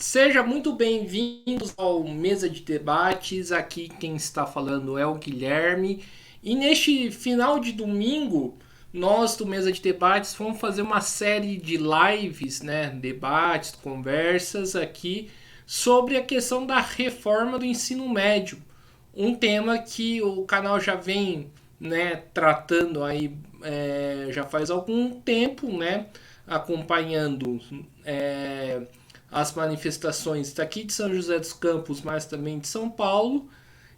Seja muito bem-vindos ao Mesa de Debates. Aqui quem está falando é o Guilherme. E neste final de domingo, nós do Mesa de Debates vamos fazer uma série de lives, né, debates, conversas aqui sobre a questão da reforma do ensino médio. Um tema que o canal já vem, né, tratando aí já faz algum tempo, né, acompanhando as manifestações daqui de São José dos Campos, mas também de São Paulo,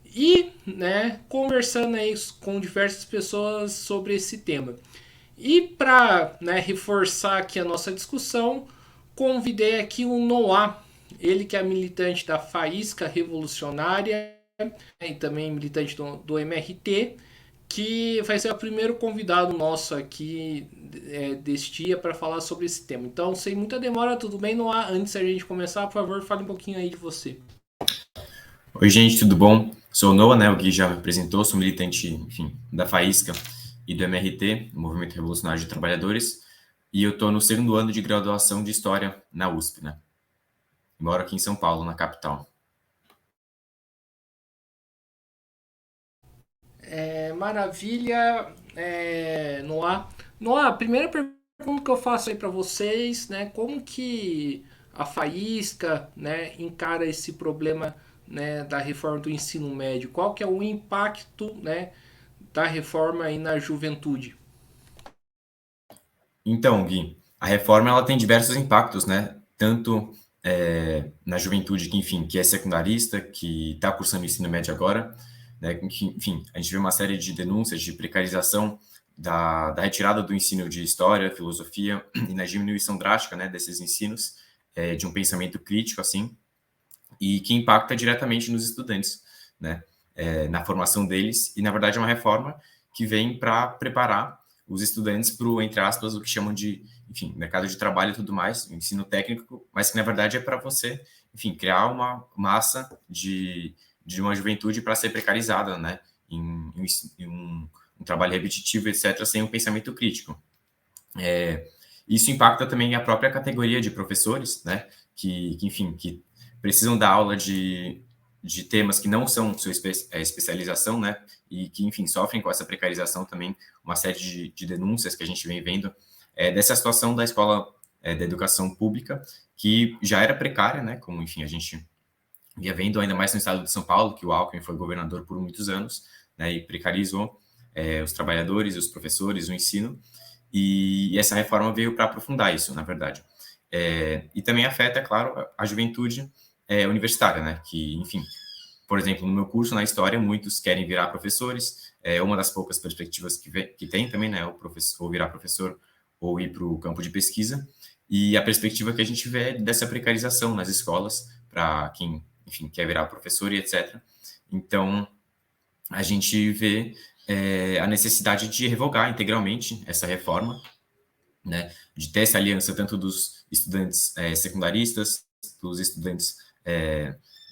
e né, conversando aí com diversas pessoas sobre esse tema. E para né, reforçar aqui a nossa discussão, convidei aqui o Noah, ele que é militante da Faísca Revolucionária e também militante do MRT, que vai ser o primeiro convidado nosso aqui deste dia para falar sobre esse tema. Então, sem muita demora, tudo bem? Noah? Antes da gente começar, por favor, fale um pouquinho aí de você. Oi, gente, tudo bom? Sou o Noah, né? O Gui já me apresentou, sou militante, enfim, da Faísca e do MRT, Movimento Revolucionário de Trabalhadores, e eu estou no segundo ano de graduação de História na USP, né? Moro aqui em São Paulo, na capital. Maravilha, Noah. Noah, a primeira pergunta que eu faço aí para vocês, né? Como que a Faísca, né, encara esse problema, né, da reforma do ensino médio? Qual que é o impacto, né, da reforma aí na juventude? Então, Gui, a reforma ela tem diversos impactos, né? Tanto na juventude que, enfim, que é secundarista, que está cursando ensino médio agora, né? Que, enfim, a gente vê uma série de denúncias de precarização da retirada do ensino de história, filosofia e na diminuição drástica, né, desses ensinos, de um pensamento crítico, assim, e que impacta diretamente nos estudantes, né? Na formação deles, e na verdade é uma reforma que vem para preparar os estudantes para o, entre aspas, o que chamam de, enfim, mercado de trabalho e tudo mais, ensino técnico, mas que na verdade é para você, enfim, criar uma massa de uma juventude para ser precarizada, né? Em um trabalho repetitivo, etc., sem um pensamento crítico. Isso impacta também a própria categoria de professores, né? Enfim, que precisam dar aula de temas que não são sua especialização, né? E que, enfim, sofrem com essa precarização também, uma série de denúncias que a gente vem vendo dessa situação da escola, da educação pública, que já era precária, né? Como, enfim, a gente via vendo ainda mais no estado de São Paulo, que o Alckmin foi governador por muitos anos, né? E precarizou os trabalhadores, os professores, o ensino. E essa reforma veio para aprofundar isso, na verdade. E também afeta, é claro, a juventude universitária, né? Que, enfim, por exemplo, no meu curso, na História, muitos querem virar professores. É uma das poucas perspectivas que tem também, né? O professor, ou virar professor ou ir para o campo de pesquisa. E a perspectiva que a gente vê é dessa precarização nas escolas, para quem, enfim, quer virar professor e etc. Então, a gente vê a necessidade de revogar integralmente essa reforma, né, de ter essa aliança tanto dos estudantes secundaristas, dos estudantes,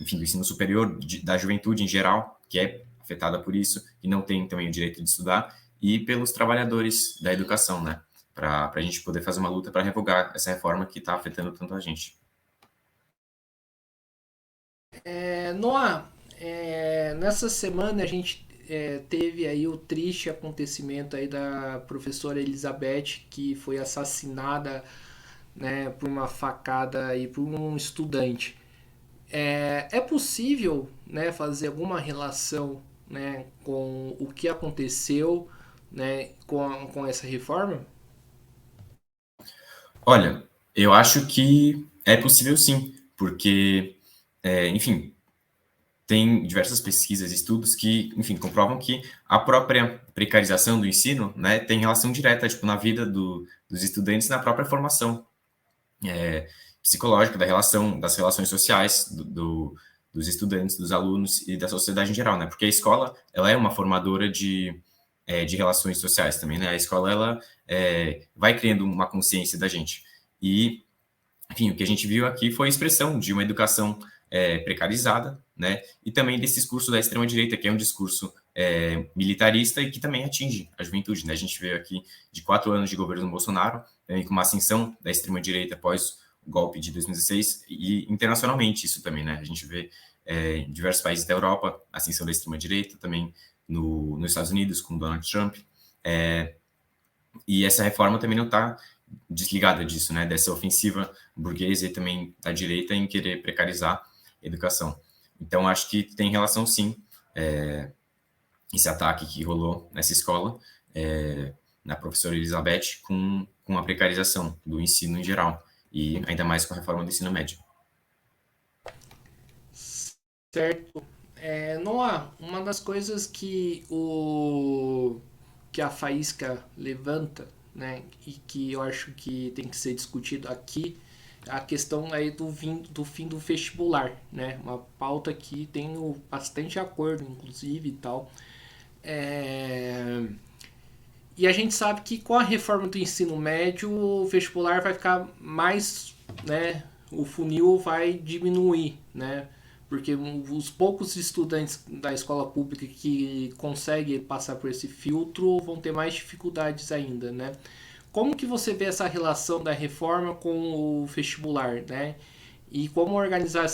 enfim, do ensino superior, da juventude em geral, que é afetada por isso, e não tem também o direito de estudar, e pelos trabalhadores da educação, né, para a gente poder fazer uma luta para revogar essa reforma que está afetando tanto a gente. Noah, nessa semana a gente teve aí o triste acontecimento aí da professora Elizabeth, que foi assassinada, né, por uma facada aí por um estudante. É possível, né, fazer alguma relação, né, com o que aconteceu, né, com essa reforma? Olha, eu acho que é possível sim, porque, enfim, tem diversas pesquisas, estudos que, enfim, comprovam que a própria precarização do ensino, né, tem relação direta, tipo, na vida dos estudantes, na própria formação psicológica das relações sociais dos estudantes, dos alunos e da sociedade em geral, né? Porque a escola, ela é uma formadora de relações sociais também, né? A escola, ela vai criando uma consciência da gente. E enfim, o que a gente viu aqui foi a expressão de uma educação precarizada, né? E também desse discurso da extrema-direita, que é um discurso militarista e que também atinge a juventude, né? A gente veio aqui de 4 anos de governo do Bolsonaro, com uma ascensão da extrema-direita após golpe de 2016 e internacionalmente isso também, né? A gente vê em diversos países da Europa a ascensão da extrema-direita, também nos Estados Unidos com Donald Trump, e essa reforma também não está desligada disso, né? Dessa ofensiva burguesa e também da direita em querer precarizar a educação. Então, acho que tem relação, sim, esse ataque que rolou nessa escola, na professora Elizabeth, com a precarização do ensino em geral, e ainda mais com a reforma do ensino médio. Certo. Noah, uma das coisas que a Faísca levanta, né, e que eu acho que tem que ser discutido aqui, é a questão aí do fim do vestibular, né? Uma pauta que tenho bastante acordo, inclusive, e tal. É, E a gente sabe que com a reforma do ensino médio, o vestibular vai ficar mais, né? O funil vai diminuir, né? Porque os poucos estudantes da escola pública que conseguem passar por esse filtro vão ter mais dificuldades ainda, né? Como que você vê essa relação da reforma com o vestibular, né? E como organizar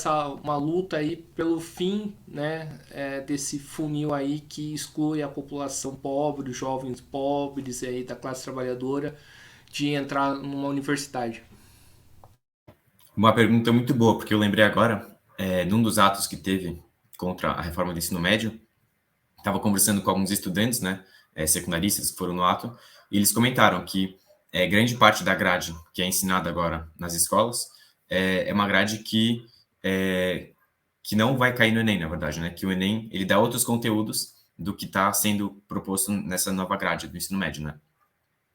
uma luta aí pelo fim, né, desse funil aí que exclui a população pobre, os jovens pobres aí da classe trabalhadora de entrar numa universidade? Uma pergunta muito boa, porque eu lembrei agora, num dos atos que teve contra a reforma do ensino médio, estava conversando com alguns estudantes, né, secundaristas que foram no ato, e eles comentaram que grande parte da grade que é ensinada agora nas escolas é uma grade que não vai cair no Enem, na verdade, né? Que o Enem ele dá outros conteúdos do que está sendo proposto nessa nova grade do ensino médio, né?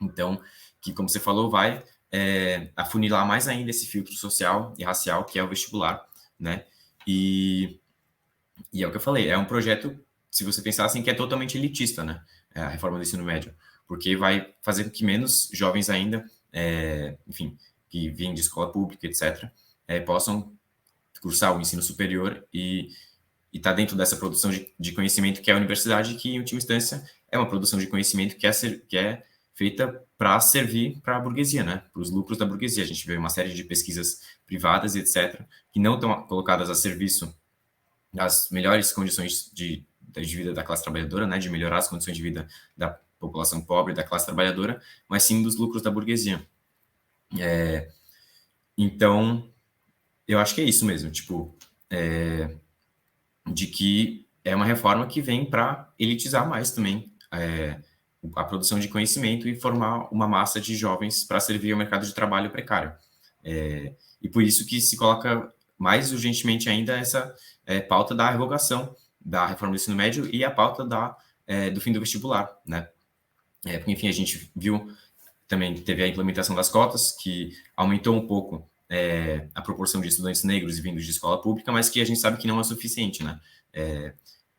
Então, que como você falou, vai afunilar mais ainda esse filtro social e racial que é o vestibular, né? E é o que eu falei, é um projeto, se você pensar assim, que é totalmente elitista, né? A reforma do ensino médio, porque vai fazer com que menos jovens ainda, enfim, que vêm de escola pública, etc., possam cursar o ensino superior e está dentro dessa produção de conhecimento que é a universidade, que, em última instância, é uma produção de conhecimento que é feita para servir para a burguesia, né? Para os lucros da burguesia. A gente vê uma série de pesquisas privadas, etc., que não estão colocadas a serviço das melhores condições de vida da classe trabalhadora, né? De melhorar as condições de vida da população pobre, da classe trabalhadora, mas sim dos lucros da burguesia. Então, eu acho que é isso mesmo, tipo, de que é uma reforma que vem para elitizar mais também a produção de conhecimento e formar uma massa de jovens para servir ao mercado de trabalho precário. E por isso que se coloca mais urgentemente ainda essa pauta da revogação da reforma do ensino médio e a pauta do fim do vestibular, né? Porque, enfim, a gente viu também teve a implementação das cotas, que aumentou um pouco a proporção de estudantes negros e vindos de escola pública, mas que a gente sabe que não é suficiente, né?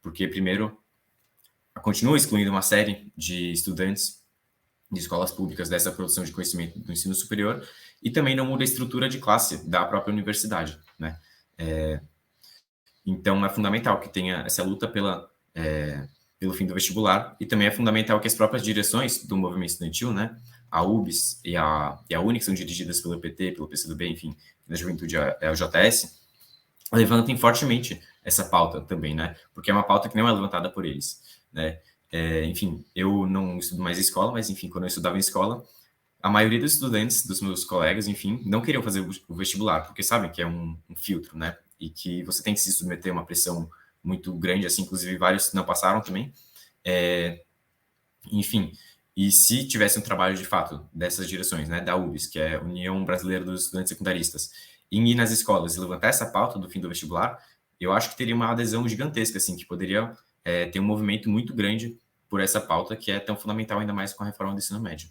Porque, primeiro, continua excluindo uma série de estudantes de escolas públicas dessa produção de conhecimento do ensino superior e também não muda a estrutura de classe da própria universidade, né? Então, é fundamental que tenha essa luta pelo fim do vestibular e também é fundamental que as próprias direções do movimento estudantil, né, a UBS e a UNE, que são dirigidas pelo PT, pelo PCdoB, enfim, na juventude é o JS, levantem fortemente essa pauta também, né, porque é uma pauta que não é levantada por eles, né. Enfim, eu não estudo mais em escola, mas, enfim, quando eu estudava em escola, a maioria dos estudantes, dos meus colegas, enfim, não queriam fazer o vestibular, porque sabem que é um filtro, né, e que você tem que se submeter a uma pressão muito grande, assim, inclusive vários não passaram também. Enfim, e se tivesse um trabalho de fato dessas direções, né, da UBS, que é a União Brasileira dos Estudantes Secundaristas, em ir nas escolas e levantar essa pauta do fim do vestibular, eu acho que teria uma adesão gigantesca, assim, que poderia ter um movimento muito grande por essa pauta que é tão fundamental, ainda mais com a reforma do ensino médio.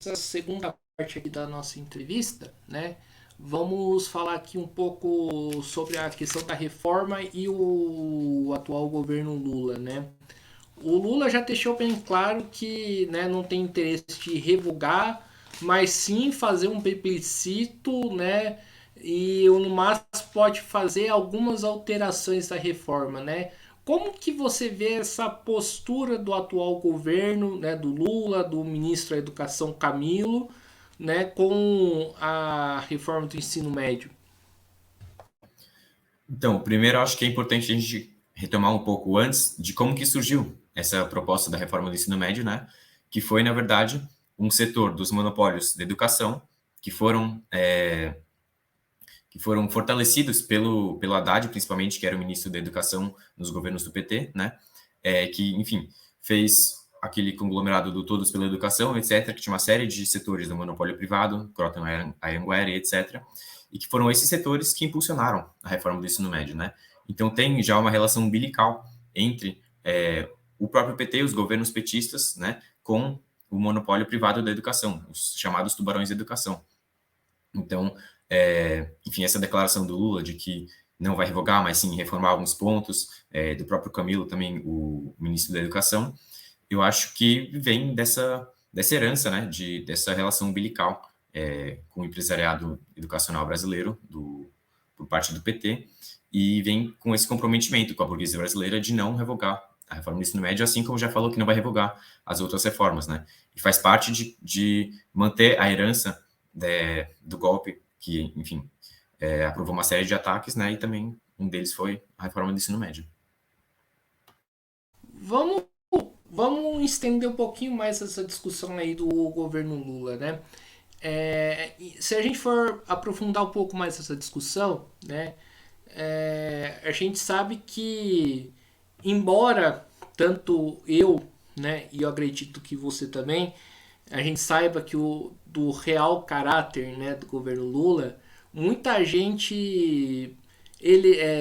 Essa segunda parte aqui da nossa entrevista, né? Vamos falar aqui um pouco sobre a questão da reforma e o atual governo Lula, né? O Lula já deixou bem claro que, né, não tem interesse de revogar, mas sim fazer um plebiscito, né? E no máximo pode fazer algumas alterações da reforma, né? como que você vê essa postura do atual governo, né, do Lula, do ministro da Educação Camilo, né, com a reforma do ensino médio? Então, primeiro, eu acho que é importante a gente retomar um pouco antes de como que surgiu essa proposta da reforma do ensino médio, né? Que foi, na verdade, um setor dos monopólios da educação que foram fortalecidos pelo Haddad, principalmente, que era o ministro da Educação nos governos do PT, né? Que, enfim, fez aquele conglomerado do Todos pela Educação, etc., que tinha uma série de setores do monopólio privado, Croton Ironware, etc., e que foram esses setores que impulsionaram a reforma do ensino médio, né? Então tem já uma relação umbilical entre o próprio PT, os governos petistas, né, com o monopólio privado da educação, os chamados tubarões da educação. Então, enfim, essa declaração do Lula de que não vai revogar, mas sim reformar alguns pontos, do próprio Camilo também, o ministro da Educação, eu acho que vem dessa herança, né, dessa relação umbilical com o empresariado educacional brasileiro, por parte do PT, e vem com esse comprometimento com a burguesia brasileira de não revogar a reforma do ensino médio, assim como já falou que não vai revogar as outras reformas, né? E faz parte de manter a herança do golpe, que, enfim, aprovou uma série de ataques, né? E também um deles foi a reforma do ensino médio. Vamos, vamos estender um pouquinho mais essa discussão aí do governo Lula, né? Se a gente for aprofundar um pouco mais essa discussão, né? A gente sabe que, embora tanto eu, né, e eu acredito que você também, a gente saiba que do real caráter, né, do governo Lula, muita gente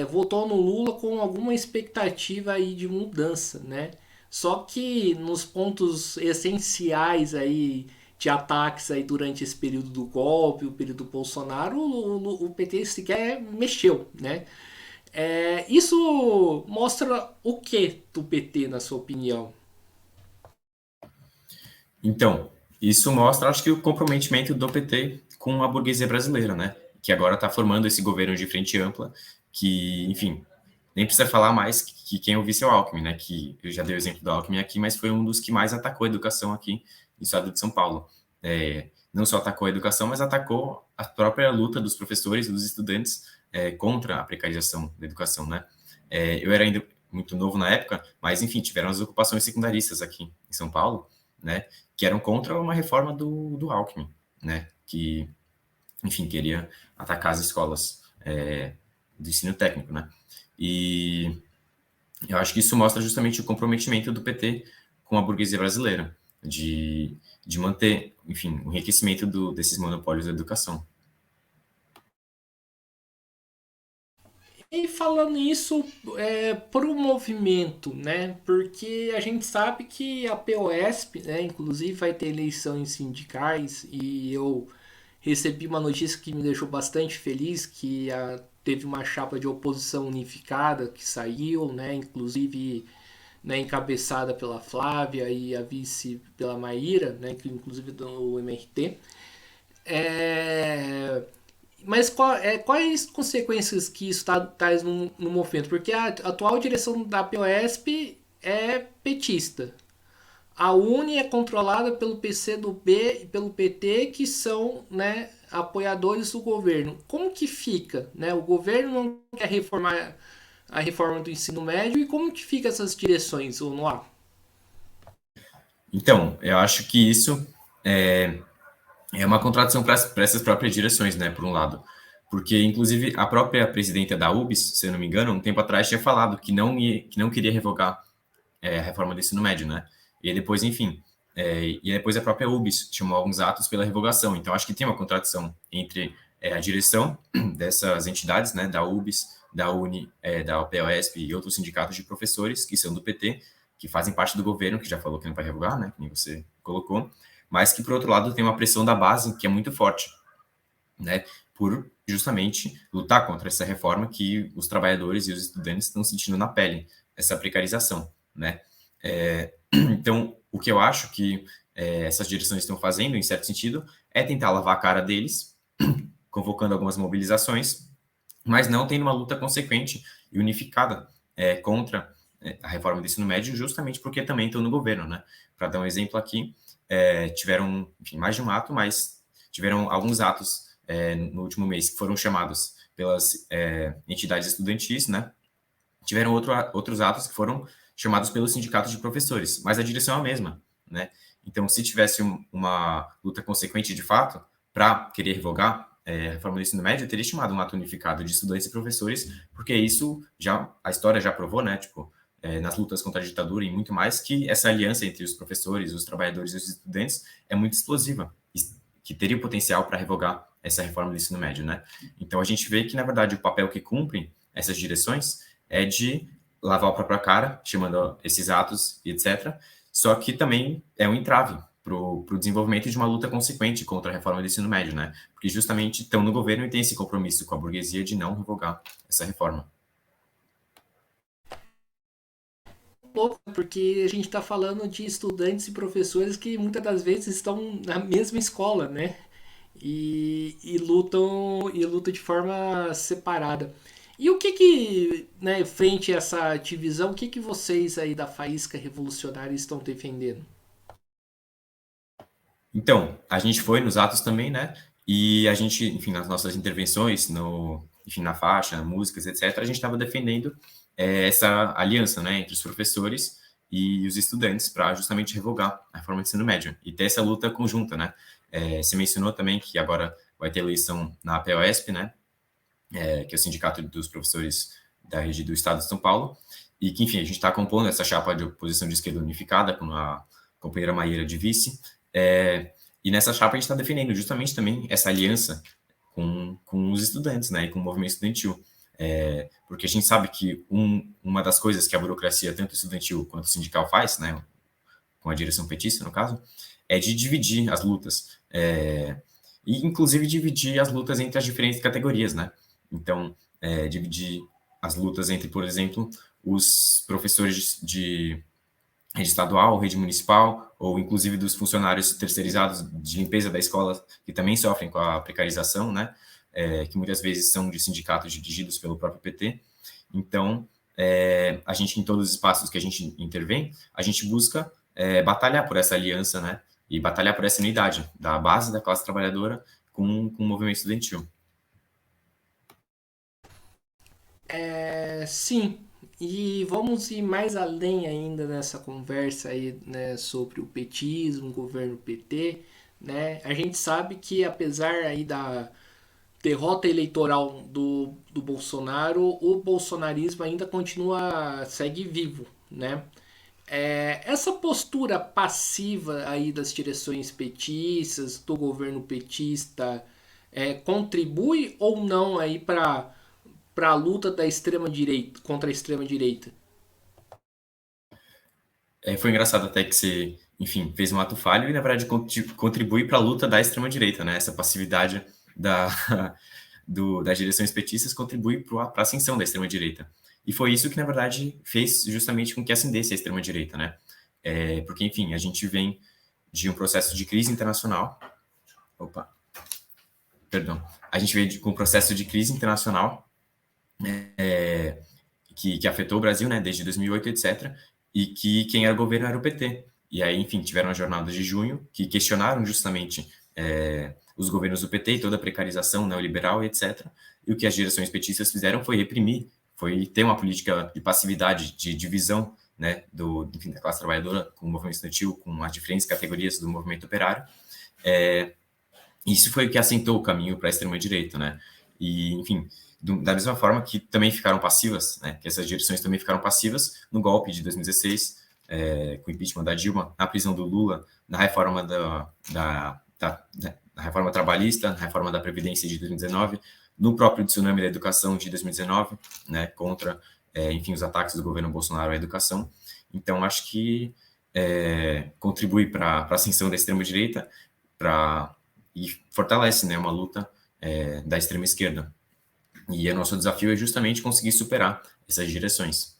votou no Lula com alguma expectativa aí de mudança, né? Só que nos pontos essenciais aí de ataques aí durante esse período do golpe, o período do Bolsonaro, o PT sequer mexeu, né? Isso mostra o que do PT, na sua opinião? Então, isso mostra, acho que, o comprometimento do PT com a burguesia brasileira, né? Que agora está formando esse governo de frente ampla, que, enfim, nem precisa falar mais que quem é o vice é o Alckmin, né? Que eu já dei o exemplo do Alckmin aqui, mas foi um dos que mais atacou a educação aqui no estado de São Paulo. Não só atacou a educação, mas atacou a própria luta dos professores e dos estudantes contra a precarização da educação, né? Eu era ainda muito novo na época, mas, enfim, tiveram as ocupações secundaristas aqui em São Paulo, né? Que eram contra uma reforma do Alckmin, né? Que, enfim, queria atacar as escolas do ensino técnico, né? E eu acho que isso mostra justamente o comprometimento do PT com a burguesia brasileira, de manter, enfim, o enriquecimento desses monopólios da educação. E falando isso pro movimento, né? Porque a gente sabe que a POSP, né? Inclusive vai ter eleições sindicais e eu recebi uma notícia que me deixou bastante feliz, que teve uma chapa de oposição unificada que saiu, né? Inclusive, né, encabeçada pela Flávia e a vice pela Maíra, né? Que inclusive do MRT. É, mas quais consequências que isso traz no movimento? Porque a atual direção da POSP é petista. A Uni é controlada pelo PCdoB e pelo PT, que são, né, apoiadores do governo. Como que fica? Né? O governo não quer reformar a reforma do ensino médio e como que fica essas direções, ou não há? Então, eu acho que isso é uma contradição para essas próprias direções, né, por um lado. Porque, inclusive, a própria presidenta da UBS, se eu não me engano, um tempo atrás tinha falado que não queria revogar a reforma do ensino médio, né? E depois, enfim, e depois a própria UBS chamou alguns atos pela revogação. Então, acho que tem uma contradição entre a direção dessas entidades, né, da UBS, da Uni, da POSP e outros sindicatos de professores, que são do PT, que fazem parte do governo, que já falou que não vai revogar, né, que nem você colocou, mas que, por outro lado, tem uma pressão da base que é muito forte, né, por justamente lutar contra essa reforma que os trabalhadores e os estudantes estão sentindo na pele, essa precarização, né. Então, o que eu acho que essas direções estão fazendo, em certo sentido, é tentar lavar a cara deles, convocando algumas mobilizações, mas não tendo uma luta consequente e unificada contra a reforma do ensino médio, justamente porque também estão no governo, né? Para dar um exemplo aqui, tiveram, enfim, mais de um ato, mas tiveram alguns atos no último mês que foram chamados pelas entidades estudantis, né? Tiveram outros atos que foram chamados pelos sindicatos de professores, mas a direção é a mesma, né? Então, se tivesse uma luta consequente de fato para querer revogar a reforma do ensino médio, teria chamado um ato unificado de estudantes e professores, porque isso já a história já provou, né? Tipo, nas lutas contra a ditadura e muito mais, que essa aliança entre os professores, os trabalhadores e os estudantes é muito explosiva, que teria o potencial para revogar essa reforma do ensino médio, né? Então, a gente vê que, na verdade, o papel que cumprem essas direções é de lavar o próprio cara, chamando esses atos e etc. Só que também é um entrave para o desenvolvimento de uma luta consequente contra a reforma do ensino médio, né? Porque justamente estão no governo e têm esse compromisso com a burguesia de não revogar essa reforma. Pouco, porque a gente está falando de estudantes e professores que muitas das vezes estão na mesma escola, né? E lutam de forma separada. E o que, né, frente a essa divisão, o que vocês aí da Faísca Revolucionária estão defendendo? Então, a gente foi nos atos também, né? E a gente, enfim, nas nossas intervenções, enfim, na faixa, músicas, etc., a gente estava defendendo essa aliança, né, entre os professores e os estudantes para justamente revogar a reforma do ensino médio e ter essa luta conjunta, né? Você mencionou também que agora vai ter eleição na APOESP, né? Que é o Sindicato dos Professores da Rede do Estado de São Paulo, e que, enfim, a gente está compondo essa chapa de oposição de esquerda unificada com a companheira Maíra de vice, e nessa chapa a gente está defendendo justamente também essa aliança com os estudantes, né, e com o movimento estudantil, porque a gente sabe que uma das coisas que a burocracia, tanto estudantil quanto sindical, faz, né, com a direção petista, no caso, é de dividir as lutas, e inclusive dividir as lutas entre as diferentes categorias, né? Então, dividir as lutas entre, por exemplo, os professores de rede estadual, rede municipal, ou inclusive dos funcionários terceirizados de limpeza da escola, que também sofrem com a precarização, né? Que muitas vezes são de sindicatos dirigidos pelo próprio PT. Então, a gente, em todos os espaços que a gente intervém, a gente busca batalhar por essa aliança, né? E batalhar por essa unidade da base da classe trabalhadora com o movimento estudantil. Sim, e vamos ir mais além ainda nessa conversa aí, né, sobre o petismo, o governo PT, né? A gente sabe que apesar aí da derrota eleitoral do Bolsonaro, o bolsonarismo ainda segue vivo, né? Essa postura passiva aí das direções petistas, do governo petista, contribui ou não aí para a luta da extrema direita contra a extrema direita? Foi engraçado até que você, enfim, fez um ato falho e, na verdade, contribui para a luta da extrema-direita, né? Essa passividade da, das direções petistas contribui para a ascensão da extrema-direita. E foi isso que, na verdade, fez justamente com que ascendesse a extrema-direita, né? Porque, enfim, a gente vem de um processo de crise internacional. Opa, perdão. A gente veio com um processo de crise internacional que afetou o Brasil, né, desde 2008, etc., e que quem era o governo era o PT. E aí, enfim, tiveram as jornadas de junho, que questionaram justamente os governos do PT e toda a precarização neoliberal, etc. E o que as direções petistas fizeram foi reprimir, foi ter uma política de passividade, de divisão, né, enfim, da classe trabalhadora com o movimento estudantil, com as diferentes categorias do movimento operário. Isso foi o que assentou o caminho para a extrema-direita, né? E, enfim, da mesma forma que também ficaram passivas, né? Que essas direções também ficaram passivas no golpe de 2016, com o impeachment da Dilma, na prisão do Lula, na reforma da reforma trabalhista, na reforma da Previdência de 2019, no próprio tsunami da educação de 2019, né? Contra, enfim, os ataques do governo Bolsonaro à educação. Então, acho que contribui para a ascensão da extrema-direita, e fortalece, né, uma luta da extrema esquerda. E o nosso desafio é justamente conseguir superar essas direções.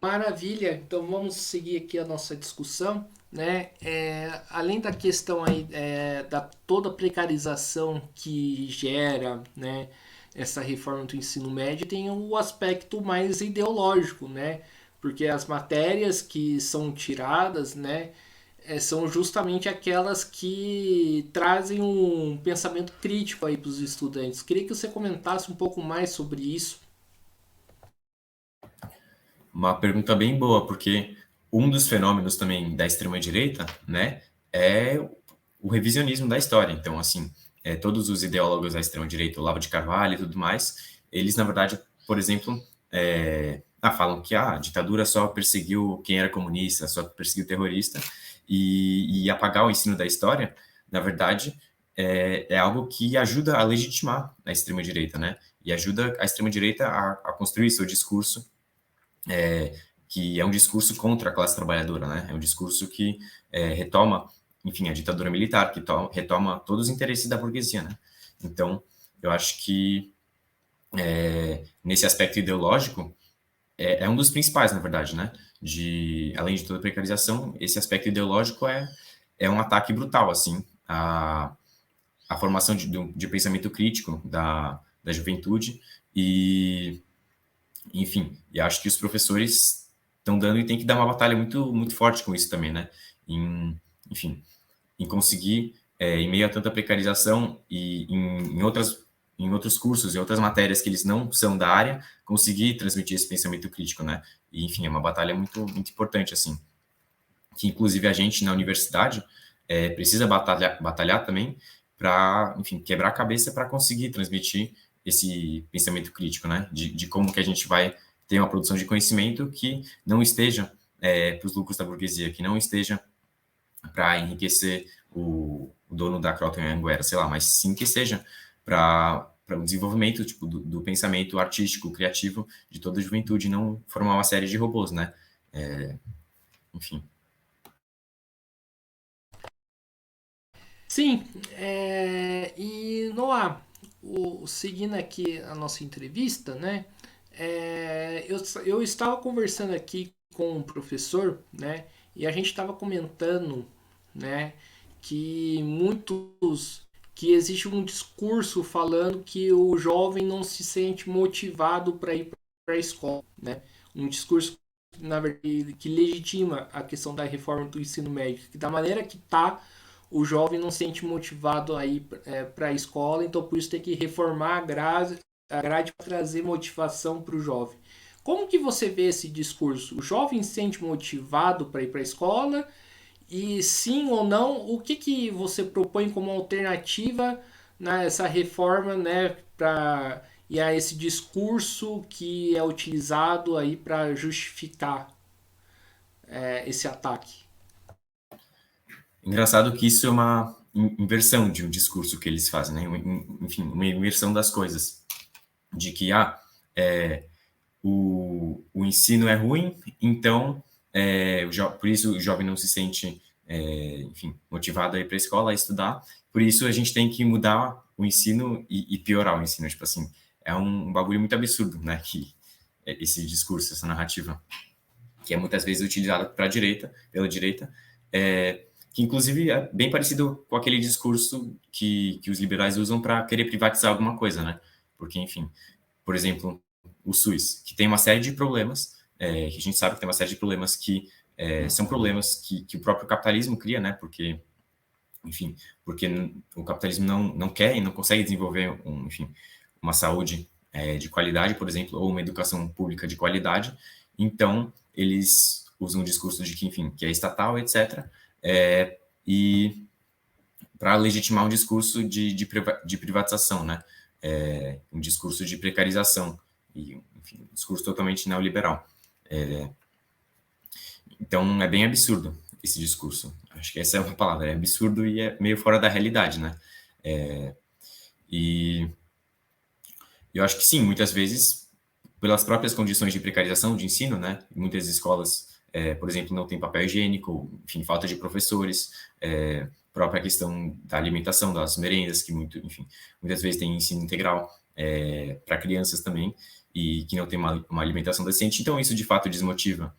Maravilha, então vamos seguir aqui a nossa discussão, né? Além da questão aí da toda a precarização que gera, né? essa reforma do ensino médio tem o aspecto mais ideológico, né? Porque as matérias que são tiradas, né, são justamente aquelas que trazem um pensamento crítico aí para os estudantes. Queria que você comentasse um pouco mais sobre isso. Uma pergunta bem boa, porque um dos fenômenos também da extrema-direita, né, é o revisionismo da história. Então, assim, todos os ideólogos da extrema-direita, Olavo de Carvalho e tudo mais, eles, na verdade, por exemplo, falam que a ditadura só perseguiu quem era comunista, só perseguiu terrorista, e apagar o ensino da história, na verdade, é algo que ajuda a legitimar a extrema-direita, né? E ajuda a extrema-direita a construir seu discurso, que é um discurso contra a classe trabalhadora, né? É um discurso que retoma, enfim, a ditadura militar, que retoma todos os interesses da burguesia, né? Então, eu acho que nesse aspecto ideológico é um dos principais, na verdade, né? Além de toda a precarização, esse aspecto ideológico é um ataque brutal, assim, a formação de pensamento crítico da juventude e, enfim, e acho que os professores estão dando e tem que dar uma batalha muito, muito forte com isso também, né? Enfim, em conseguir, em meio a tanta precarização e em outros cursos e outras matérias que eles não são da área, conseguir transmitir esse pensamento crítico, né? E, enfim, é uma batalha muito, muito importante, assim, que inclusive a gente na universidade precisa batalhar também para, enfim, quebrar a cabeça para conseguir transmitir esse pensamento crítico, né? De como que a gente vai ter uma produção de conhecimento que não esteja para os lucros da burguesia, que não esteja para enriquecer o dono da Croton e Anguera, sei lá, mas sim que seja para o desenvolvimento tipo, do pensamento artístico, criativo de toda a juventude, não formar uma série de robôs, né? Enfim. Sim, e Noah, seguindo aqui a nossa entrevista, né? Eu estava conversando aqui com um professor, né? E a gente estava comentando, né? Que que existe um discurso falando que o jovem não se sente motivado para ir para a escola, né? Um discurso na verdade que legitima a questão da reforma do ensino médio, que da maneira que tá o jovem não se sente motivado a ir para a escola, então por isso tem que reformar a grade para trazer motivação para o jovem. Como que você vê esse discurso? O jovem se sente motivado para ir para a escola? E sim ou não, o que você propõe como alternativa nessa reforma, né, para e a esse discurso que é utilizado aí para justificar esse ataque? Engraçado que isso é uma inversão de um discurso que eles fazem, né? Enfim, uma inversão das coisas. De que, o ensino é ruim, então, por isso o jovem não se sente, enfim, motivado a ir para a escola, a estudar, por isso a gente tem que mudar o ensino e piorar o ensino, tipo assim, é um bagulho muito absurdo, né, que esse discurso, essa narrativa, que é muitas vezes utilizada pela direita, que inclusive é bem parecido com aquele discurso que os liberais usam para querer privatizar alguma coisa, né, porque, enfim, por exemplo, o SUS, que tem uma série de problemas, que a gente sabe que tem uma série de problemas que são problemas que o próprio capitalismo cria, né? Porque, enfim, porque o capitalismo não quer e não consegue desenvolver, enfim, uma saúde de qualidade, por exemplo, ou uma educação pública de qualidade. Então, eles usam o discurso de que, enfim, que é estatal, etc. E para legitimar um discurso de privatização, né? Um discurso de precarização e, enfim, um discurso totalmente neoliberal. Então, é bem absurdo esse discurso. Acho que essa é uma palavra, é absurdo e é meio fora da realidade, né? E eu acho que sim, muitas vezes, pelas próprias condições de precarização de ensino, né? Muitas escolas, por exemplo, não têm papel higiênico, enfim, falta de professores, própria questão da alimentação, das merendas, que enfim, muitas vezes tem ensino integral para crianças também, e que não tem uma alimentação decente. Então, isso de fato desmotiva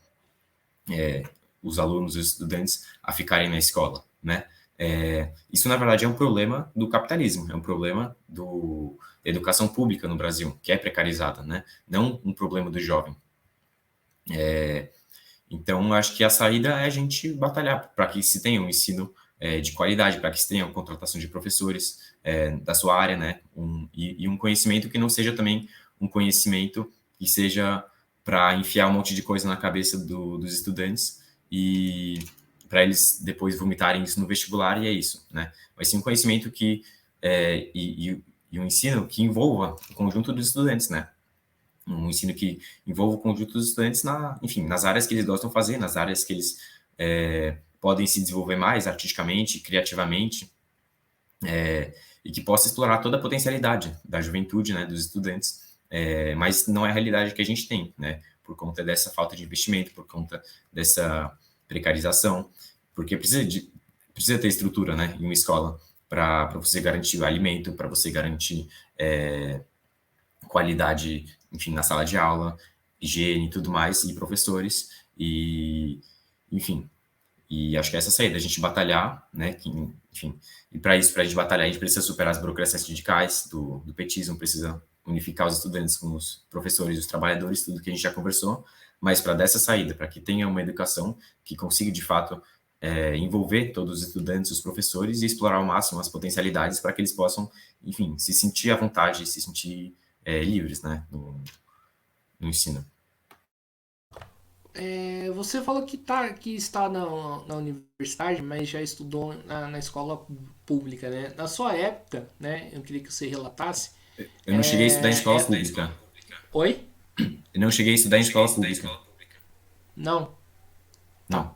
os alunos, os estudantes, a ficarem na escola, né? Isso, na verdade, é um problema do capitalismo, é um problema da educação pública no Brasil, que é precarizada, né? Não um problema do jovem. Então, acho que a saída é a gente batalhar para que se tenha um ensino de qualidade, para que se tenha uma contratação de professores da sua área, né? E um conhecimento que não seja também um conhecimento que seja para enfiar um monte de coisa na cabeça dos estudantes e para eles depois vomitarem isso no vestibular, e é isso, né? Mas sim um conhecimento que e um ensino que envolva o conjunto dos estudantes, né? Um ensino que envolva o conjunto dos estudantes enfim, nas áreas que eles gostam de fazer, nas áreas que eles podem se desenvolver mais artisticamente, criativamente, e que possa explorar toda a potencialidade da juventude, né, dos estudantes, mas não é a realidade que a gente tem, né, por conta dessa falta de investimento, por conta dessa precarização, porque precisa ter estrutura, né, em uma escola para você garantir o alimento, para você garantir qualidade, enfim, na sala de aula, higiene e tudo mais, e professores, enfim, e acho que essa é a saída, a gente batalhar, né, enfim, e para isso, para a gente batalhar, a gente precisa superar as burocracias sindicais do petismo, precisa unificar os estudantes com os professores, os trabalhadores, tudo que a gente já conversou, mas para dessa saída, para que tenha uma educação que consiga, de fato, envolver todos os estudantes, os professores, e explorar ao máximo as potencialidades para que eles possam, enfim, se sentir à vontade, se sentir livres, né, no ensino. Você falou que está na universidade, mas já estudou na escola pública, né? Na sua época, né? Eu queria que você relatasse. Eu não cheguei a estudar em escola pública. Oi? Eu não cheguei a estudar em escola pública. Não. Tá. Não.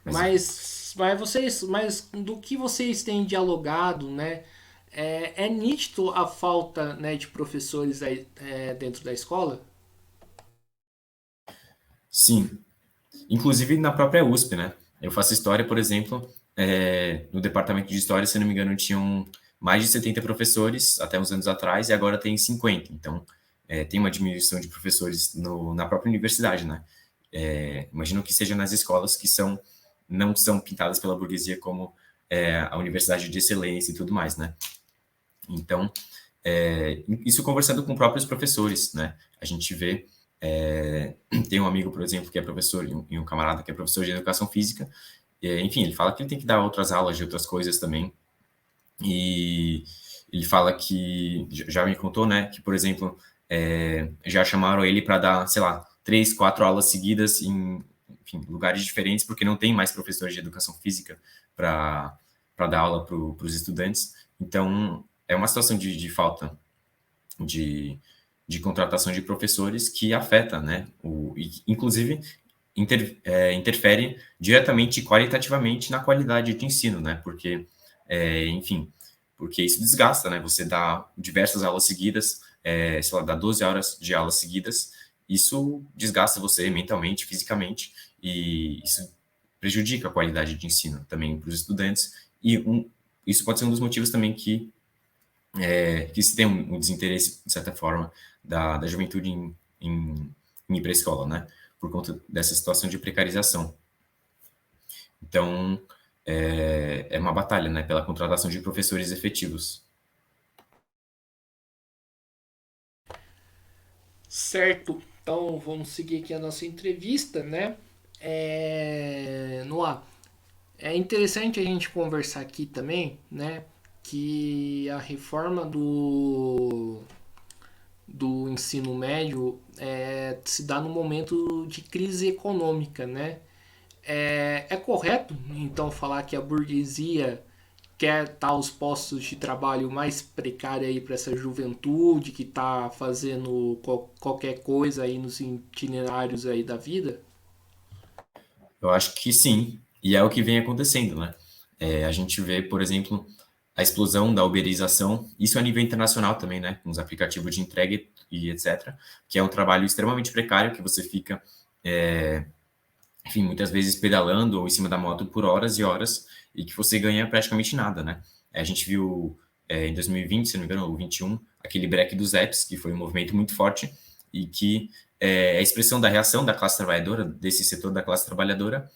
Mas Mas do que vocês têm dialogado, né? É nítido a falta, né, de professores aí, dentro da escola? sim, inclusive na própria USP, né? Eu faço história, por exemplo, no departamento de história, se não me engano, tinham mais de 70 professores até uns anos atrás e agora tem 50. Então, tem uma diminuição de professores na própria universidade, né? Imagino que seja nas escolas que não são pintadas pela burguesia como a universidade de excelência e tudo mais, né? Então, isso conversando com próprios professores, né? A gente vê tem um amigo, por exemplo, que é professor e um camarada que é professor de educação física. Enfim, ele fala que ele tem que dar outras aulas de outras coisas também. E ele fala que já me contou, né, que, por exemplo, já chamaram ele para dar, sei lá, 3, 4 aulas seguidas em enfim, lugares diferentes, porque não tem mais professores de educação física para dar aula para os estudantes. Então, é uma situação de falta de contratação de professores que afeta, né, inclusive interfere diretamente e qualitativamente na qualidade de ensino, né, porque, enfim, porque isso desgasta, né, você dá diversas aulas seguidas, sei lá, dá 12 horas de aulas seguidas, isso desgasta você mentalmente, fisicamente, e isso prejudica a qualidade de ensino também para os estudantes, e isso pode ser um dos motivos também que se tem um desinteresse, de certa forma, da juventude em ir para a escola, né? Por conta dessa situação de precarização. Então, é uma batalha, né? Pela contratação de professores efetivos. Certo. Então vamos seguir aqui a nossa entrevista, né? Noah, é interessante a gente conversar aqui também, né? Que a reforma do ensino médio se dá no momento de crise econômica, né? É correto, então, falar que a burguesia quer estar os postos de trabalho mais precários aí para essa juventude que está fazendo qualquer coisa aí nos itinerários aí da vida? Eu acho que sim, e é o que vem acontecendo, né? A gente vê, por exemplo, a explosão da uberização, isso a nível internacional também, né? Com os aplicativos de entrega e etc., que é um trabalho extremamente precário, que você fica, enfim, muitas vezes pedalando ou em cima da moto por horas e horas, e que você ganha praticamente nada, né? A gente viu em 2020, se não me engano, ou 21, aquele break dos apps, que foi um movimento muito forte, e que é a expressão da reação da classe trabalhadora, desse setor da classe trabalhadora,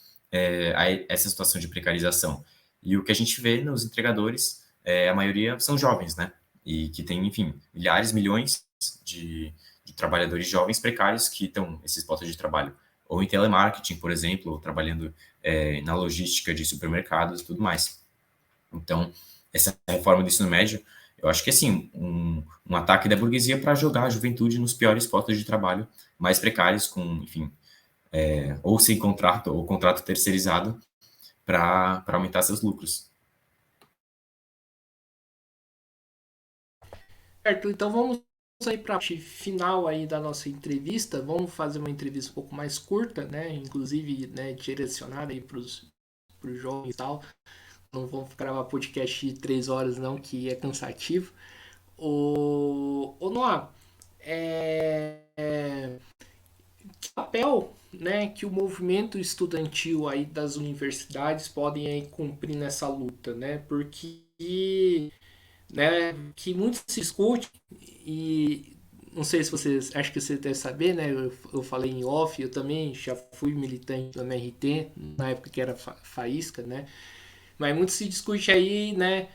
a essa situação de precarização. E o que a gente vê nos entregadores, a maioria são jovens, né? E que tem, enfim, milhares, milhões de trabalhadores jovens precários que estão nesses postos de trabalho. Ou em telemarketing, por exemplo, ou trabalhando na logística de supermercados e tudo mais. Então, essa reforma do ensino médio, eu acho que, assim, um ataque da burguesia para jogar a juventude nos piores postos de trabalho mais precários, com, enfim, ou sem contrato, ou contrato terceirizado, para aumentar seus lucros. Certo, então vamos aí para a parte final aí da nossa entrevista. Vamos fazer uma entrevista um pouco mais curta, né? Inclusive, né, direcionada aí para os jovens e tal. Não vamos gravar podcast de 3 horas não, que é cansativo. O Noah, que papel, né, que o movimento estudantil aí das universidades podem aí cumprir nessa luta, né? Porque, né, que muito se discute e não sei se vocês, acho que você deve saber, né? Eu falei em off, eu também já fui militante da MRT na época que era faísca, né? Mas muito se discute aí, né?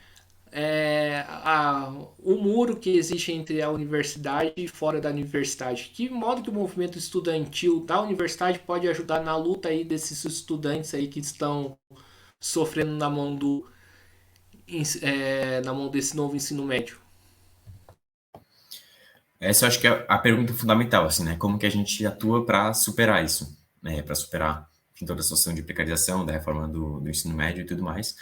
O muro que existe entre a universidade e fora da universidade. Que modo que o movimento estudantil da universidade pode ajudar na luta aí desses estudantes aí que estão sofrendo na mão desse novo ensino médio? Essa eu acho que é a pergunta fundamental, assim, né? Como que a gente atua para superar isso, né? Para superar, enfim, toda a situação de precarização, da reforma do ensino médio e tudo mais.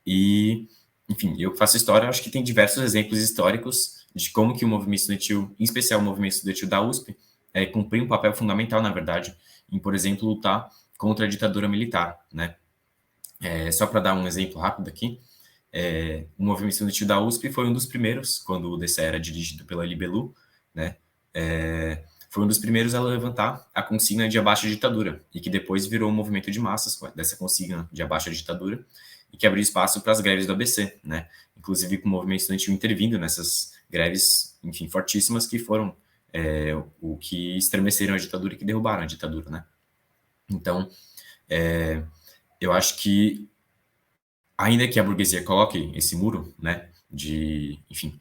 E, enfim, eu que faço história, acho que tem diversos exemplos históricos de como que o movimento estudantil, em especial o movimento estudantil da USP, cumpriu um papel fundamental, na verdade, em, por exemplo, lutar contra a ditadura militar, né? Só para dar um exemplo rápido aqui, o movimento estudantil da USP foi um dos primeiros, quando o DCE era dirigido pela Libelu, né? Foi um dos primeiros a levantar a consigna de abaixo a ditadura, e que depois virou um movimento de massas dessa consigna de abaixo a ditadura, e que abriu espaço para as greves do ABC, né? Inclusive com o movimento estudantil intervindo nessas greves, enfim, fortíssimas, que foram o que estremeceram a ditadura e que derrubaram a ditadura, né? Então, eu acho que, ainda que a burguesia coloque esse muro, né, enfim,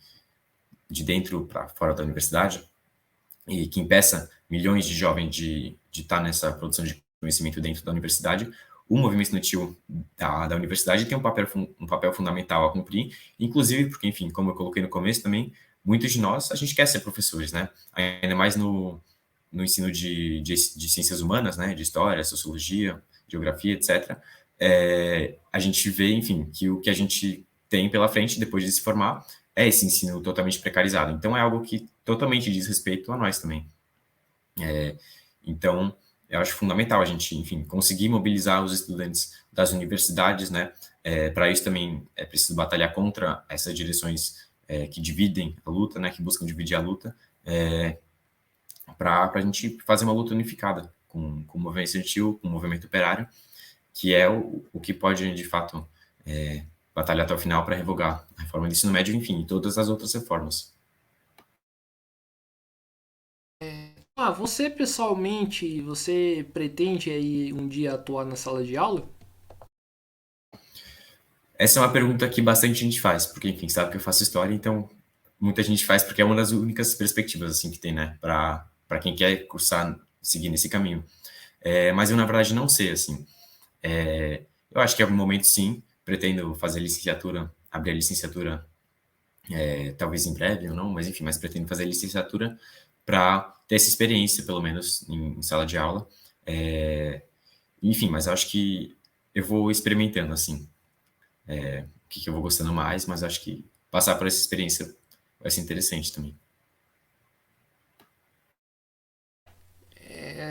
de dentro para fora da universidade, e que impeça milhões de jovens de estar nessa produção de conhecimento dentro da universidade, o movimento estudantil da universidade tem um papel fundamental a cumprir, inclusive porque, enfim, como eu coloquei no começo também, muitos de nós, a gente quer ser professores, né? Ainda mais no ensino de ciências humanas, né? De história, sociologia, geografia, etc. A gente vê, enfim, que o que a gente tem pela frente depois de se formar é esse ensino totalmente precarizado. Então, é algo que totalmente diz respeito a nós também. Então, eu acho fundamental a gente, enfim, conseguir mobilizar os estudantes das universidades, né? Para isso também é preciso batalhar contra essas direções que dividem a luta, né? Que buscam dividir a luta, para a gente fazer uma luta unificada com o movimento estudantil, com o movimento operário, que é o que pode, de fato, batalhar até o final para revogar a reforma do ensino médio, enfim, e todas as outras reformas. Você pessoalmente, você pretende aí um dia atuar na sala de aula? Essa é uma pergunta que bastante gente faz, porque, enfim, sabe que eu faço história, então muita gente faz porque é uma das únicas perspectivas, assim, que tem, né, para quem quer cursar, seguir nesse caminho. Mas eu, na verdade, não sei, assim. Eu acho que em algum momento, sim, pretendo fazer licenciatura, abrir a licenciatura, talvez em breve ou não, mas enfim, mas pretendo fazer licenciatura para ter essa experiência, pelo menos, em sala de aula. Enfim, mas eu acho que eu vou experimentando, assim, o que eu vou gostando mais, mas acho que passar por essa experiência vai ser interessante também.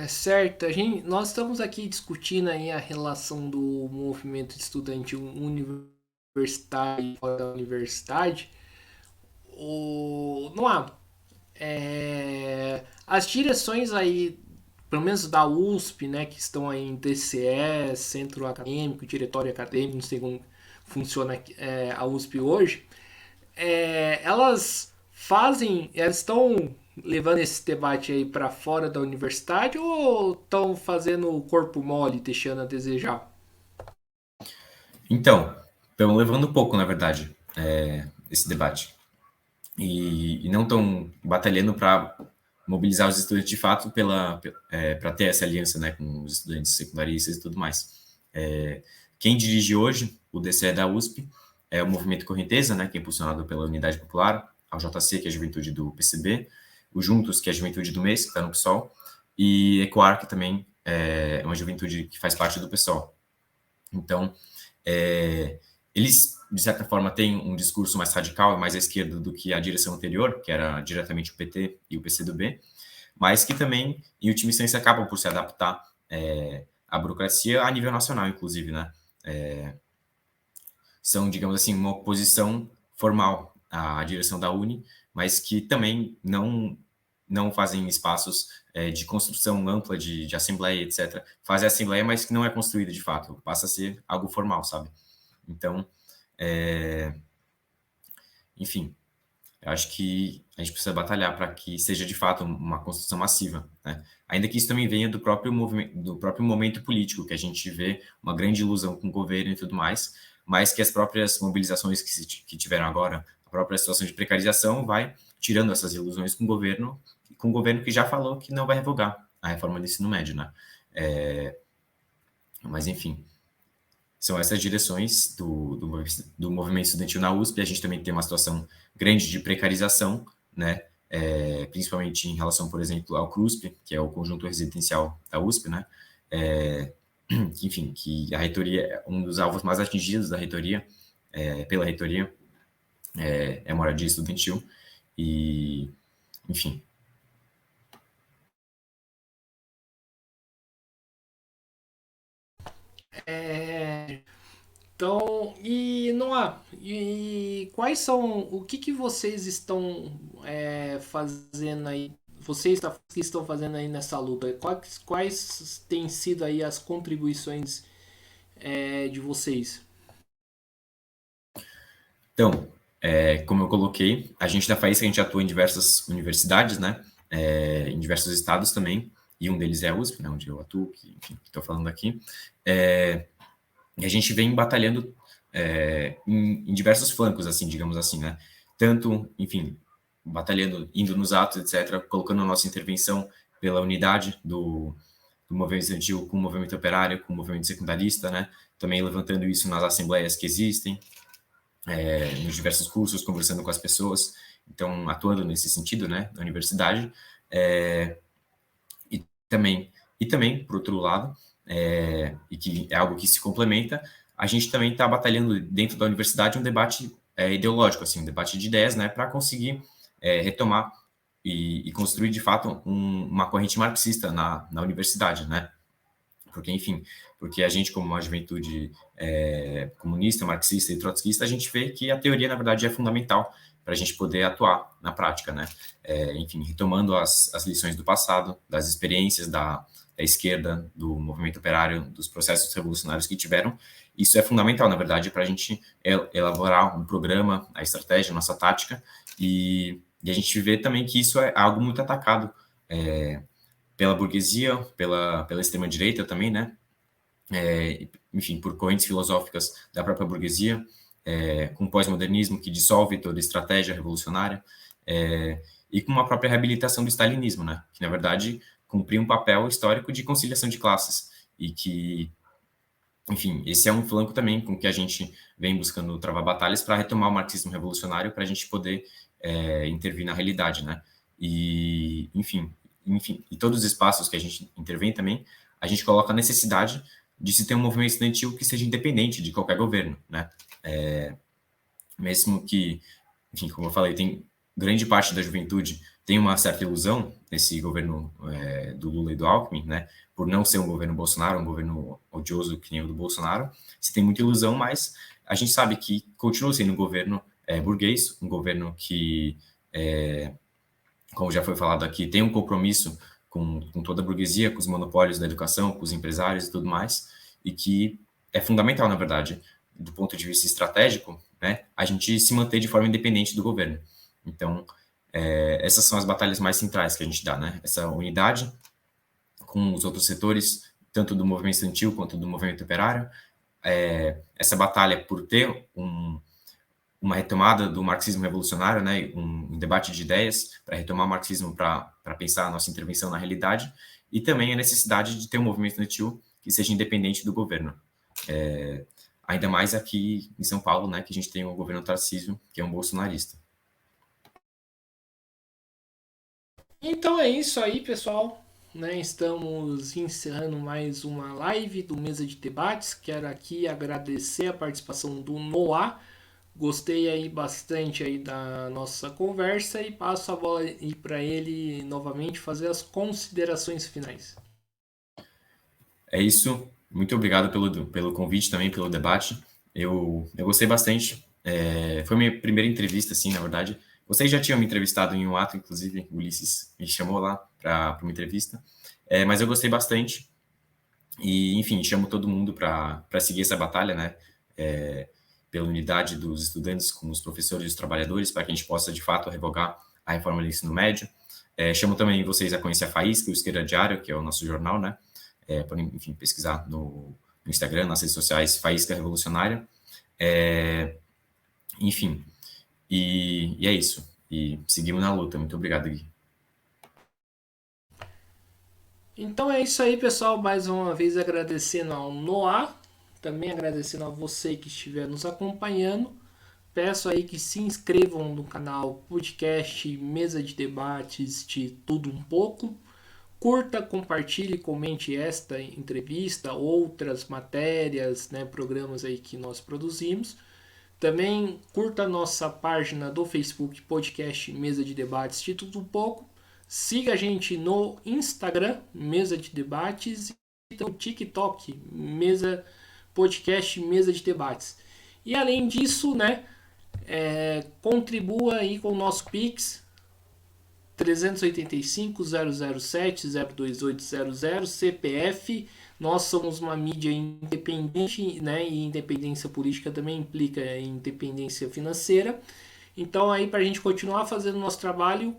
Certo, nós estamos aqui discutindo aí a relação do movimento estudantil universitário e fora da universidade. Não há as direções aí, pelo menos da USP, né, que estão aí em TCE, Centro Acadêmico, Diretório Acadêmico, não sei como funciona a USP hoje, elas estão levando esse debate aí para fora da universidade ou estão fazendo o corpo mole, deixando a desejar? Então, estão levando pouco, na verdade, esse debate. E não estão batalhando para mobilizar os estudantes de fato para ter essa aliança, né, com os estudantes secundaristas e tudo mais. Quem dirige hoje o DCE da USP é o Movimento Correnteza, né, que é impulsionado pela Unidade Popular, a JC, que é a juventude do PCB, o Juntos, que é a juventude do MES, que está no PSOL, e Ecoar, que também é uma juventude que faz parte do PSOL. Então, eles, de certa forma, têm um discurso mais radical e mais à esquerda do que a direção anterior, que era diretamente o PT e o PCdoB, mas que também, em última instância, acabam por se adaptar à burocracia a nível nacional, inclusive, né? São, digamos assim, uma oposição formal à direção da Uni, mas que também não fazem espaços de construção ampla de assembleia, etc. Fazem assembleia, mas que não é construída de fato, passa a ser algo formal, sabe? Então, enfim, eu acho que a gente precisa batalhar para que seja de fato uma construção massiva, né? Ainda que isso também venha do próprio movimento, do próprio momento político, que a gente vê uma grande ilusão com o governo e tudo mais, mas que as próprias mobilizações que tiveram agora, a própria situação de precarização vai tirando essas ilusões com o governo que já falou que não vai revogar a reforma do ensino médio, né? Mas enfim, são essas direções do movimento estudantil na USP. A gente também tem uma situação grande de precarização, né? Principalmente em relação, por exemplo, ao CRUSP, que é o conjunto residencial da USP, né? Enfim, que a reitoria é um dos alvos mais atingidos da reitoria, pela reitoria, é a moradia estudantil, e, enfim. Então, e Noah, e quais são, o que vocês estão fazendo aí? Que estão fazendo aí nessa luta? Quais têm sido aí as contribuições de vocês? Então, como eu coloquei, a gente da Faísca, a gente atua em diversas universidades, né? Em diversos estados também, e um deles é a USP, né, onde eu atuo, que, enfim, estou falando aqui. E a gente vem batalhando em diversos flancos, assim, digamos assim, né? Tanto, enfim, batalhando, indo nos atos, etc., colocando a nossa intervenção pela unidade do movimento estudantil com o movimento operário, com o movimento secundarista, né? Também levantando isso nas assembleias que existem, nos diversos cursos, conversando com as pessoas, então atuando nesse sentido, né, na universidade, e também, por outro lado, e que é algo que se complementa, a gente também está batalhando dentro da universidade um debate ideológico, assim, um debate de ideias, né, para conseguir retomar e construir de fato uma corrente marxista na universidade, né? Porque, enfim, porque a gente, como uma juventude comunista, marxista e trotskista, a gente vê que a teoria, na verdade, é fundamental para a gente poder atuar na prática, né? Enfim, retomando as lições do passado, das experiências da esquerda, do movimento operário, dos processos revolucionários que tiveram, isso é fundamental, na verdade, para a gente elaborar um programa, a estratégia, a nossa tática, e a gente vê também que isso é algo muito atacado pela burguesia, pela extrema-direita também, né? Enfim, por correntes filosóficas da própria burguesia, com o pós-modernismo que dissolve toda estratégia revolucionária, e com uma própria reabilitação do stalinismo, né? Que, na verdade, cumpria um papel histórico de conciliação de classes, e que, enfim, esse é um flanco também com que a gente vem buscando travar batalhas para retomar o marxismo revolucionário, para a gente poder intervir na realidade, né? E, enfim, e todos os espaços que a gente intervém também, a gente coloca a necessidade de se ter um movimento estudantil que seja independente de qualquer governo, né? Mesmo que, enfim, como eu falei, tem grande parte da juventude tem uma certa ilusão nesse governo do Lula e do Alckmin, né? Por não ser um governo Bolsonaro, um governo odioso que nem o do Bolsonaro, se tem muita ilusão, mas a gente sabe que continua sendo um governo burguês, um governo que como já foi falado aqui, tem um compromisso com toda a burguesia, com os monopólios da educação, com os empresários e tudo mais, e que é fundamental, na verdade, do ponto de vista estratégico, né, a gente se manter de forma independente do governo. Então, essas são as batalhas mais centrais que a gente dá, né? Essa unidade com os outros setores, tanto do movimento estudantil quanto do movimento operário, essa batalha por ter uma retomada do marxismo revolucionário, né, um debate de ideias para retomar o marxismo para pensar a nossa intervenção na realidade, e também a necessidade de ter um movimento estudantil que seja independente do governo. Ainda mais aqui em São Paulo, né, que a gente tem o governo Tarcísio, que é um bolsonarista. Então é isso aí, pessoal. Né, estamos encerrando mais uma live do Mesa de Debates. Quero aqui agradecer a participação do Noah. Gostei aí bastante aí da nossa conversa e passo a bola aí para ele novamente fazer as considerações finais. É isso. Muito obrigado pelo convite também, pelo debate. Eu gostei bastante. Foi minha primeira entrevista, assim, na verdade. Vocês já tinham me entrevistado em um ato, inclusive, o Ulisses me chamou lá para uma entrevista. Mas eu gostei bastante. E, enfim, chamo todo mundo para seguir essa batalha, né? Pela unidade dos estudantes com os professores e os trabalhadores, para que a gente possa, de fato, revogar a reforma do ensino médio. Chamo também vocês a conhecer a Faísca, o Esquerda Diário, que é o nosso jornal, né? Podem, enfim, pesquisar no Instagram, nas redes sociais, Faísca Revolucionária. Enfim, e é isso. E seguimos na luta. Muito obrigado, Gui. Então é isso aí, pessoal. Mais uma vez agradecendo ao Noah, também agradecendo a você que estiver nos acompanhando. Peço aí que se inscrevam no canal podcast Mesa de Debates de Tudo Um Pouco. Curta, compartilhe, comente esta entrevista, outras matérias, né, programas aí que nós produzimos. Também curta a nossa página do Facebook Podcast Mesa de Debates de Tudo Um Pouco. Siga a gente no Instagram, Mesa de Debates, e no TikTok, Podcast Mesa de Debates. E além disso, né, contribua aí com o nosso Pix 385-007-02800 CPF. Nós somos uma mídia independente, né, e independência política também implica independência financeira. Então aí para a gente continuar fazendo nosso trabalho,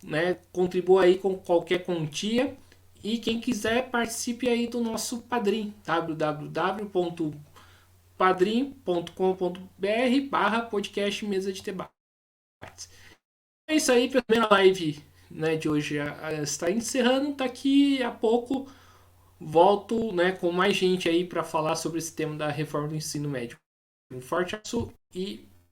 né, contribua aí com qualquer quantia. E quem quiser participe aí do nosso Padrim, www.padrim.com.br/podcast Mesa de Debates. É isso aí, a primeira live, né, de hoje está encerrando. Daqui a pouco volto, né, com mais gente aí para falar sobre esse tema da reforma do ensino médio. Um forte abraço e